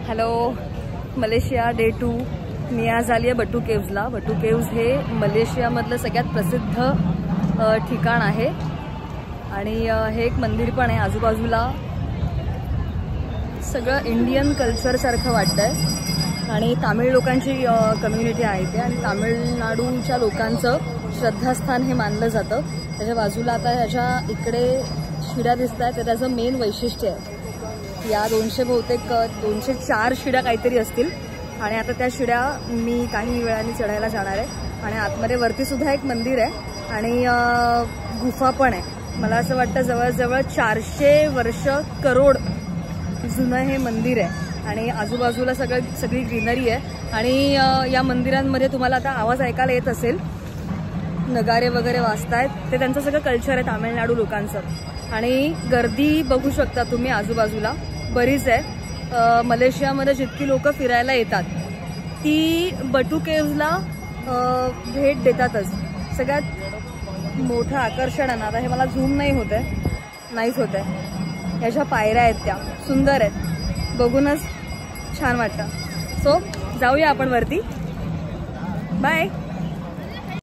Hello Malaysia day 2 मी आज आली आहे बटू केव्जला। बटू केव्ज हे मलेशियामधलं सगळ्यात प्रसिद्ध ठिकाण आहे आणि हे एक मंदिर पण आहे। आजूबाजूला सगळं इंडियन कल्चर सारखं वाटतंय आणि तामिळ लोकांची कम्युनिटी आहे ते आणि तामिळनाडूच्या लोकांचं श्रद्धास्थान हे मानलं जातं। त्याच्या बाजूला आता ह्याच्या इकडे शिड्या दिसत आहेत, तर त्याचं मेन वैशिष्ट्य आहे या 200 बहुतेक 204 शिड्या काहीतरी असतील आणि आता त्या शिड्या मी काही वेळाने चढायला जाणार आहे आणि आतमध्ये वरती सुद्धा एक मंदिर आहे आणि गुफा पण आहे। मला असं वाटतं जवळजवळ 400 वर्ष करोड जुनं हे मंदिर आहे आणि आजूबाजूला सगळी ग्रीनरी आहे आणि या मंदिरांमध्ये तुम्हाला आता आवाज ऐकायला येत असेल, नगारे वगैरे वाजतायत, ते त्यांचं सगळं कल्चर आहे तामिळनाडू लोकांचं आणि गर्दी बघू शकता तुम्ही आजूबाजूला बरीच आहे। मलेशियामध्ये जितकी लोक फिरायला येतात ती बटू केव्जला भेट देतातच। सगळ्यात मोठं आकर्षण आहे ना, आता हे मला झूम नाहीच होत आहे, ह्याच्या पायऱ्या आहेत त्या सुंदर आहेत, बघूनच छान वाटतं। सो जाऊया आपण वरती। बाय।